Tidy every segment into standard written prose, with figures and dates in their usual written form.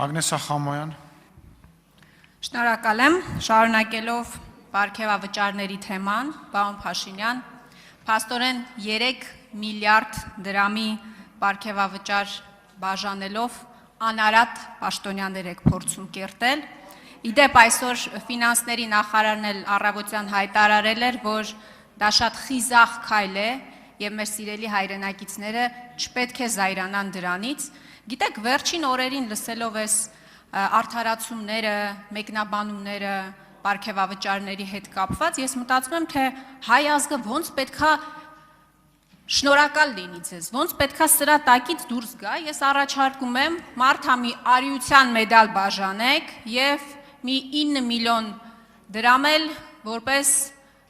Ագնես Ախամոյան։ Շնորհակալ եմ, շարունակելով պարգևավճարների թեման, պարոն Փաշինյան, փաստորեն 3 միլիարդ դրամի պարգևավճար բաժանելով անարատ պաշտոնյաներ եք փորձում կերտել։ Իդեպ այսօր ֆինանսների նախարարն էլ առավոտյան հայտարարել էր, որ դա շատ խիզախ քայլ է եւ մեր սիրելի հայրենակիցները չպետք է զայրանան դրանից։ Գիտեք, վերջին օրերին լսելով այս արդարացումները, մեկնաբանումները, պարգևավճարների հետ կապված, ես մտածում եմ, թե հայ ազգը ոնց պետքա շնորհակալ լինի ձեզ, ոնց պետքա սրա տակից դուրս գա։ Ես առաջարկում եմ Մարթամի արիության մեդալ բաժանեք եւ մի 9 միլիոն դրամ էլ որպես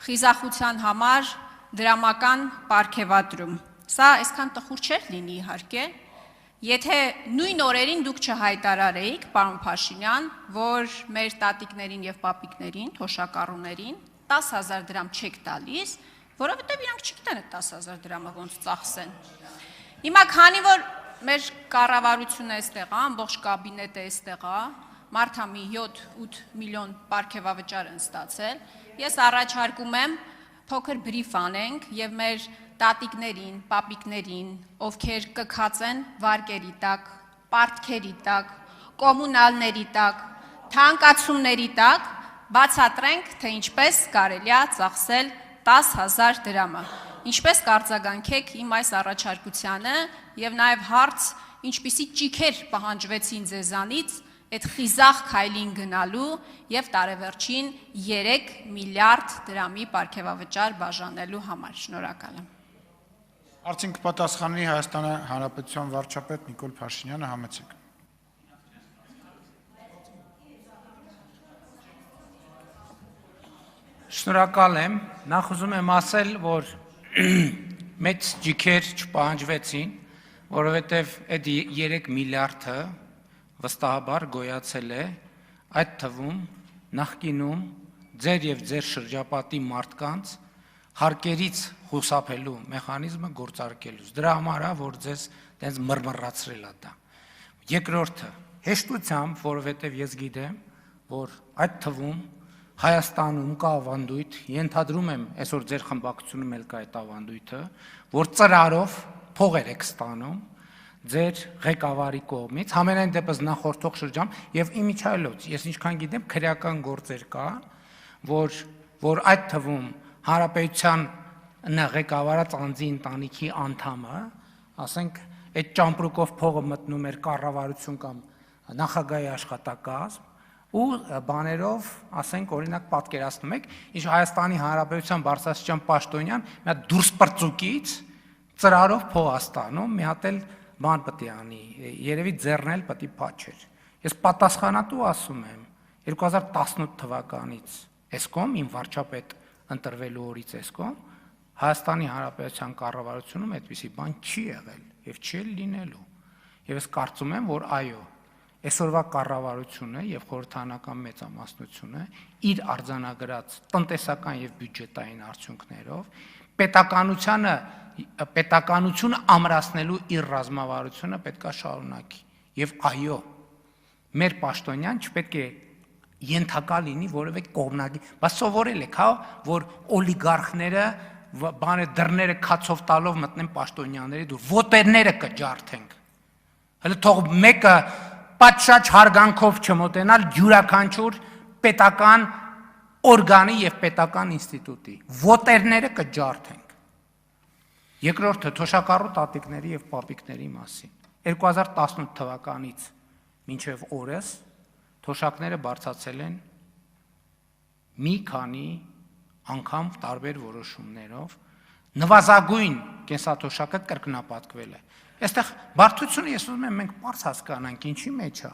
խիզախության համար դրամական պարգևատրում։ Սա այսքան տխուր չէր լինի իհարկե, եթե նույն օրերին դուք չհայտարարեիք, պարոն Փաշինյան, որ մեր տատիկներին եւ պապիկներին, թոշակառուներին 10,000 դրամ չեք տալիս, որովհետեւ իրանք չգիտեն այդ 10,000 դրամը ոնց ծախսեն։ Հիմա քանի որ մեր կառավարությունը այստեղ է, ամբողջ կաբինետը այստեղ է, Մարթամի 7-8 միլիոն պարգևավճար են ստացել, ես առաջարկում եմ փոքր բրիֆ անենք եւ մեր տատիկներին, պապիկներին, ովքեր կքածեն վարկերի տակ, պարտքերի տակ, կոմունալների տակ, թանկացումների տակ, բացատրենք, թե ինչպես կարելի է ծախսել 10,000 դրամը։ Ինչպես կարձագանքեք իմ այս առաջարկությանը եւ նաեւ հարց, ինչպիսի ճիքեր պահանջվեցին ձեզանից այդ խիզախ քայլին գնալու եւ տարեվերջին 3 միլիարդ դրամի պարգևավճար բաժանելու համար։ Շնորհակալ եմ։ Արդյոք կպատասխանի Հայաստանի Հանրապետության վարչապետ Նիկոլ Փաշինյանը, համեցեք։ Շնորհակալ եմ, նախ ուզում եմ ասել, որ մեծ ճիքեր չպահանջվեցին, որովհետև այդ 3 միլիարդը վստահաբար գոյացել է, այդ թվում նախկինում ձեր եւ ձեր շրջապատի մարդկանց հարկերից խուսափելու մեխանիզմը գործարկելուց։ Դրա համար է, որ ձեզ տենց մռմռացրել է դա։ Երկրորդը, հեշտությամբ, որովհետև ես գիտեմ, որ այդ թվում Հայաստանում կա ավանդույթ, ենթադրում եմ, այսօր ձեր խմբակցությունում էլ կա այդ ավանդույթը, որ ծրարով փողեր եք ստանում ձեր ղեկավարի կողմից, համենայն դեպս նախորդող շրջան եւ իմիջայլոց, ես ինչքան գիտեմ, քրեական գործեր կա, որ այդ թվում Հանրապետության ղեկավարած անձի ընտանիքի անդամը, ասենք, այդ ճամպրուկով փողը մտնում էր կառավարություն կամ նախագահի աշխատակազմ ու բաներով, ասենք, օրինակ պատկերացնում եք, ինչ Հայաստանի Հանրապետության բարձրաստիճան պաշտոնյան մի հատ դուրս պրծուկից ծրարով փող է ստանում, մի հատ էլ բան պետք է անի, երևի ձեռն էլ պետք է փաչեր։ Ես պատասխանատու ասում եմ, 2018 թվականից էսկոմ, իմ վարչապետ ընտրվելու օրից էսկոմ, Հայաստանի Հանրապետության կառավարությունում այդպիսի բան չի եղել եւ չի լինելու։ Եվ ես կարծում եմ, որ այո, այսօրվա կառավարությունը եւ խորհրդարանական մեծամասնությունը իր արձանագրած տնտեսական եւ բյուջետային արդյունքներով պետականություն ամրացնելու իր ռազմավարությունը պետքա շարունակի։ Եւ այո, մեր պաշտոնյան չպետք է ենթակա լինի որևէ կողմնակի, բայց սովորել եք, հա, որ օլիգարխները դռները քացով տալով մտնեն պաշտոնյաների դուր, ոտերները կջարդենք։ Հələ թող մեկը պատշաճ հարգանքով չմոտենալ յուրաքանչյուր պետական օրգանի եւ պետական ինստիտուտի, ոտերները կջարդենք։ Երկրորդը թոշակառու տատիկների եւ պապիկների մասին։ 2018 թվականից մինչև օրս թոշակները բարձրացել են մի քանի անգամ տարբեր որոշումներով, նվազագույն կենսաթոշակը կրկնապատկվել է։ Այստեղ բարդությունը ես ուզում եմ մենք բարձ հասկանանք ինչի մեջ է,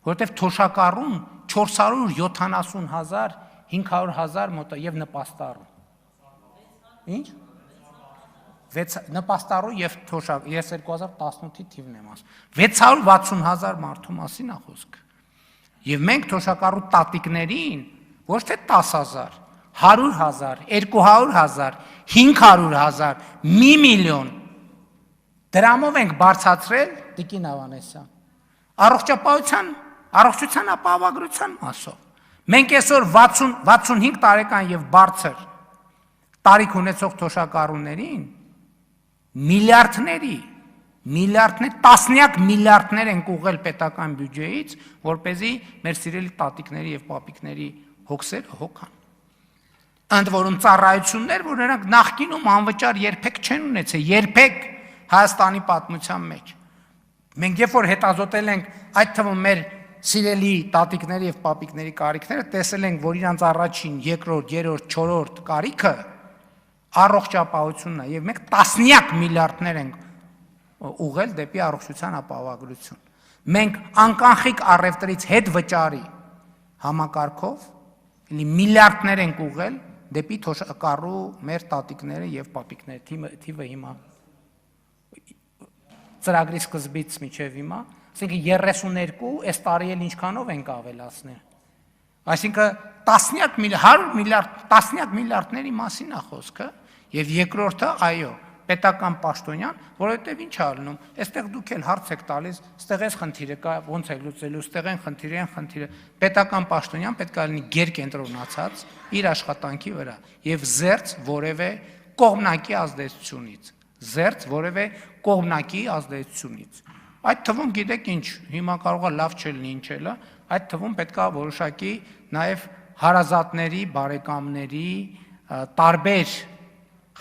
որովհետև թոշակառուն 470,000, 500,000 մոտ եւ նպաստառու։ Ինչ? Նպաստառու եւ թոշակ, ես 2018-ի թիվն եմ ասում։ 660,000 մարդու մասին է խոսքը։ Եվ մենք թոշակառու տատիկներին ոչ թե 10,000, 100,000, 200,000, 500,000, 1 միլիոն դրամով ենք բարձրացրել, Տիկին Ավանեսյան, առողջության ապահովագրության մասով։ Մենք այսօր 60-65 տարեկան եւ բարձր տարիք ունեցող թոշակառուներին տասնյակ միլիարդներ են ուղղել պետական բյուջեից, որպեսզի մեր սիրելի տատիկների եւ պապիկների հոգսերը հոգան։ Ընդ որում ծառայություններ, որ նրանք նախկինում անվճար երբեք չեն ունեցել, երբեք Հայաստանի պատմության մեջ։ Մենք երբ որ հետազոտել ենք այդ թվում մեր սիրելի տատիկների եւ պապիկների կարիքները, տեսել ենք, որ իրանց առաջին, երկրորդ, երրորդ, չորրորդ կարիքը առողջապահությունն է եւ մենք տասնյակ միլիարդներ ենք ուղղել դեպի առողջության ապահովագրություն։ Մենք անկանխիկ առևտրից հետ վճարի համակարգով միլիարդներ ենք ուղղել դեպի թոշակառու մեր տատիկները եւ պապիկները, թիվը հիմա ծրագրի սկզբից մինչև հիմա, ասենք 32, այս տարի էլ ինչքանով ենք ավելացնել։ Այսինքն տասնյակ միլիարդների մասին է խոսքը, եւ երկրորդը, այո, պետական պաշտոնյան, որովհետեւ ինչ է ալնում, այստեղ դուք էլ հարց եք տալիս, այստեղ էս խնդիրը կա, ոնց եք լուծելու, այստեղ են խնդիրը, պետական պաշտոնյան պետք է լինի գերկենտրոնացած իր աշխատանքի վրա եւ զերծ որևէ կողմնակի ազդեցությունից, Այդ թվում գիտեք ինչ, հիմա կարող է լավ չլինի ինչ էլա, այդ թվում պետք է որոշակի նաև հարազատների, բարեկամների, տարբեր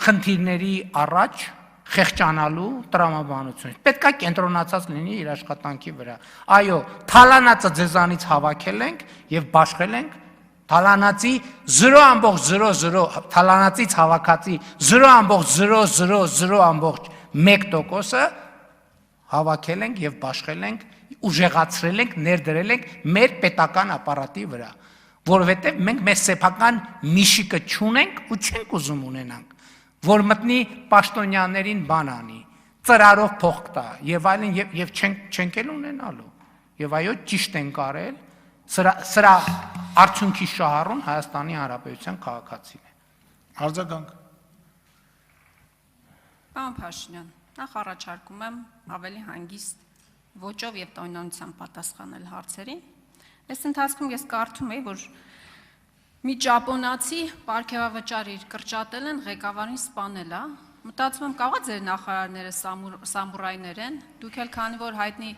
խնդիրների առաջ խեղճանալու տրամաբանություն։ Պետք է կենտրոնացած լինի իր աշխատանքի վրա։ Այո, թալանացը ձեզանից հավաքել ենք եւ բաշխել ենք, թալանացի 0.00 թալանացից հավաքածի 0.000.1%-ը հավաքել ենք եւ բաշխել ենք, ուժեղացրել ենք, ներդրել ենք մեր պետական ապարատի վրա, որովհետեւ մենք մեր սեփական միշիկը չունենք ու չենք ուզում ունենանք, որ մտնի պաշտոնյաներին բան անի, ծրարով փող տա եւ այլն եւ չենք էլ ունենալու։ Եվ այո, ճիշտ են կարել, սրա արդյունքի շահառուն Հայաստանի Հանրապետության քաղաքացին է։ Արձագանք։ Պարոն Փաշինյան, նախ առաջարկում եմ ավելի հանգիստ ոճով եւ տոնանությամբ պատասխանել հարցերին։ Այս ընթացքում ես կարդում եի, որ մի ճապոնացի պարգևավճար իր կրճատել են, ղեկավարին սպանել է։ Մտածում եմ, կարող է ձեր նախարարները սամուրայներ են, դուք էլ քանի որ հայտնի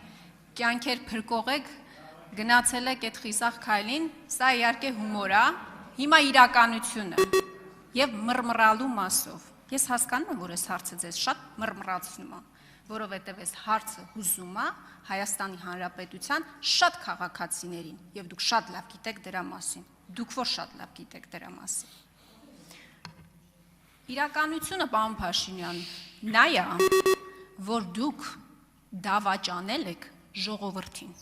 կյանքեր փրկող եք, գնացել եք այդ խիսախ քայլին, սա իհարկե հումոր է, հիմա իրականություն է եւ մռմռալու մասով։ Ես հասկանում եմ, որ այս հարցը ձեզ շատ մռմռացնում է, որովհետև այս հարցը հուզում է Հայաստանի Հանրապետության շատ քաղաքացիներին եւ դուք շատ լավ գիտեք դրա մասին։ Դուք որ շատ լավ գիտեք դրա մասին։ Իրականությունը, պարոն Փաշինյան, նա է, որ դուք դավաճանել եք ժողովրդին,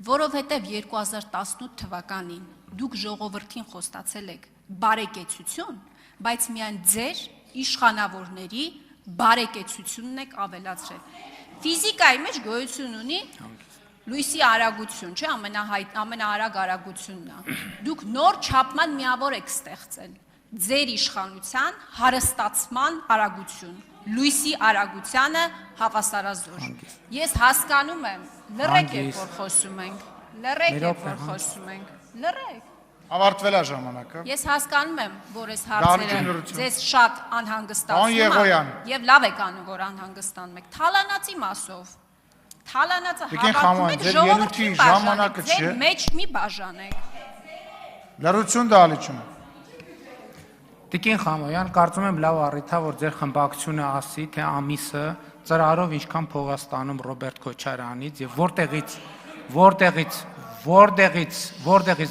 որովհետև 2018 թվականին դուք ժողովրդին խոստացել եք բարեկեցություն, բայց միայն ձեր իշխանավորների բարեկեցությունն եք ավելացրել։ Ֆիզիկայի մեջ գոյություն ունի լույսի արագություն, չէ, ամենաարագ արագությունն է։ Դուք նոր չափման միավոր եք ստեղծել ձեր իշխանության հարստացման արագություն, լույսի արագությանը հավասարազոր։ Ես հասկանում եմ, լռեք եք որ խոսում ենք, լռեք։ Ավարտվել է ժամանակը։ Ես հասկանում եմ, որ այս հարցերը ձեզ շատ անհանգստացնում են եւ լավ եք անում, որ անհանգստանում եք։ Թալանացի մասով Թալանացը հավաքում եք ժողովրդի ժամանակը չէ։ Ձեր մեջ մի բաժանեք։ Լրություն դալիճում։ Տիկին Խամոյան, կարծում եմ լավ առիթ է, որ ձեր խմբակցությունը ասի, թե ամիսը ծրարով ինչքան փող է ստանում Ռոբերտ Քոչարյանից եւ որտեղից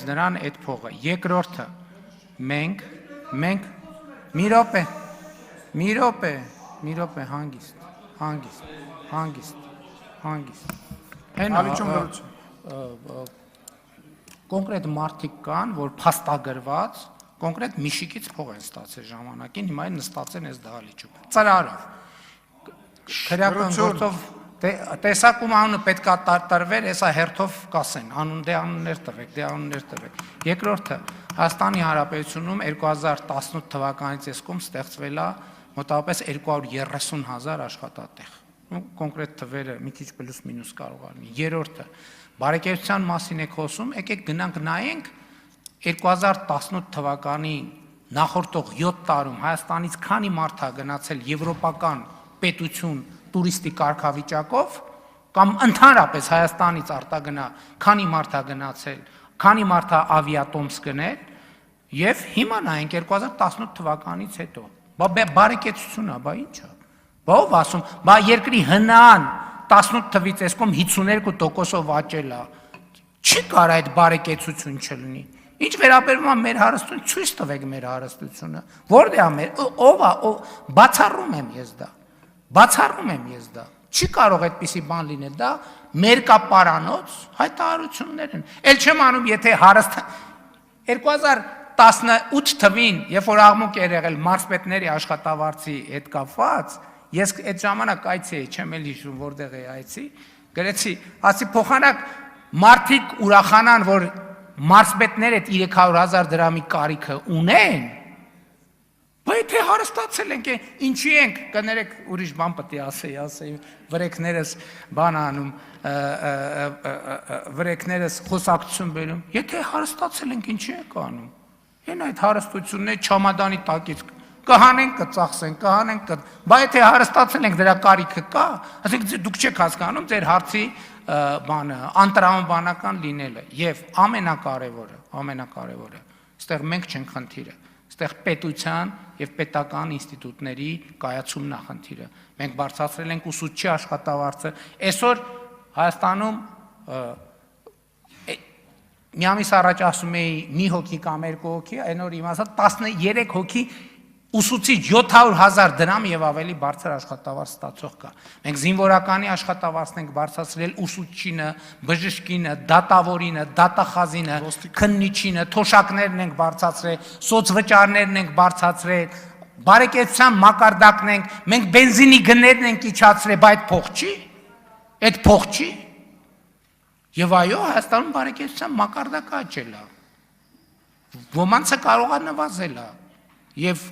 նրան այդ փողը։ Երկրորդը, մենք մի րոպե հանգիստ։ Կոնկրետ մարդիկ կան, որ փաստագրված կոնկրետ միշիկից փող են ստացել ժամանակին, հիմա են նստած են այս դահլիճում։ Ծրարով։ Քրեական գործով տեսակում անունը պետք է տրվեր, հեսա հերթով կասեն, անուններ տվեք։ Երկրորդը, Հայաստանի Հանրապետությունում 2018 թվականից եսկում ստեղծվել է մոտավորապես 230,000 աշխատատեղ։ կոնկրետ թվերը մի քիչ պլյուս մինուս կարող լինի։ Երրորդը, բարեկեցության մասին եք խոսում, եկեք գնանք նայենք 2018 թվականի նախորդող 7 տարում Հայաստանից քանի մարդ է գնացել եվրոպական պետություն տուրիստի կարգավիճակով կամ ընդհանրապես Հայաստանից արտագնա քանի մարդ է գնացել, քանի մարդ է ավիատոմս գնել եւ հիմա նայենք 2018 թվականից հետո։ Բարեկեցություն է, բա ի՞նչ է։ Բա ով ասում, բա երկրի հնան 18 թվից էսկոմ 52%-ով աճել է։ Չի կարող այդ բարեկեցություն չլինի։ Ինչ վերաբերում է մեր հարստություն, ցույց տվեք մեր հարստությունը։ Որտե՞ղ է մեր, ով է, բացառում եմ ես դա։ Բացառում եմ ես դա։ Չի կարող այդպիսի բան լինել, դա մերկապարանոց հայտարարություններ են։ Էլ չեմ անում, եթե հարստ 2018 թվին, երբ որ աղմուկ էր եղել մարզպետների աշխատավարձի հետ կապված, ես այդ ժամանակ այցի էի, չեմ էլ հիշում որտեղ էի այցի, գրեցի, ասի փոխանակ մարդիկ ուրախանան, որ մարզպետները այդ 300,000 դրամի կարիքը ունեն, բայց եթե հարստացել ենք, ինչի ենք, կներեք ուրիշ բան պետք է ասեի, վրեքներս բան անում, վրեքներս խոսակցություն բերում, եթե հարստացել ենք, ինչի ենք անում, են այդ հարստությունները չամադանի տակից կհանենք, կծախսենք, կհանենք, բայց եթե հարստացել ենք դրա կարիքը կա, ասենք դուք չեք հասկանում ձեր հարցի բանը, անտրամաբանական լինելը եւ ամենակարևորը, այստեղ մենք չենք խնդիրը, այստեղ պետության եւ պետական ինստիտուտների կայացումն է խնդիրը։ Մենք բարձրացրել ենք ուսուցչի աշխատավարձը, այսօր Հայաստանում մի ամիս առաջ ասում էի մի հոգի կամ երկու հոգի, այն օր իմացա 13 հոգի ուսուցիչ 700,000 դրամ եւ ավելի բարձր աշխատավարձ ստացող կա։ Մենք զինվորականի աշխատավարձն ենք բարձրացրել ուսուցչինը, բժշկինը, դատավորինը, դատախազինը, քննիչինը, թոշակներն ենք բարձրացրել, սոցվճարներն ենք բարձրացրել, բարեկեցության մակարդակն ենք, մենք բենզինի գներն ենք իջացրել, բայց փող չի։ Այդ փող չի։ Եվ այո, Հայաստանում բարեկեցության մակարդակը աճել է։ Ոմանցը կարող է նվազել է։ Եվ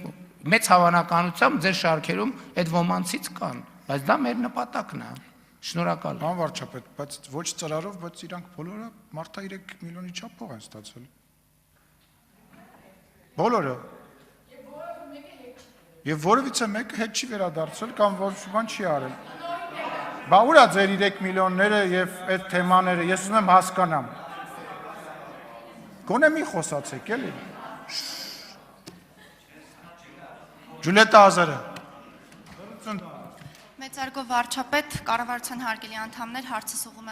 մեծ հավանականությամբ ձեր շարքերում այդ ոմանցից կան, բայց դա մեր նպատակն է։ Շնորհակալ եմ։ Պարոն վարչապետ, բայց ոչ ծրարով, բայց իրանք բոլորը մարդը 3 միլիոնի չափ փող են ստացել։ Բոլորը։ Եվ որևիցե մեկը հետ չի վերադարձել կամ ոչ բան չի արել։ Բա ուր է ձեր 3 միլիոնները եւ այդ թեմաները, ես ուզում եմ հասկանամ։ Գոնե մի խոսացեք, էլի։ Ջուլիետա Ազարը։ Մեծարգո վարչապետ, կառավարության հարգելի անդամներ, հարցս ուղղում եմ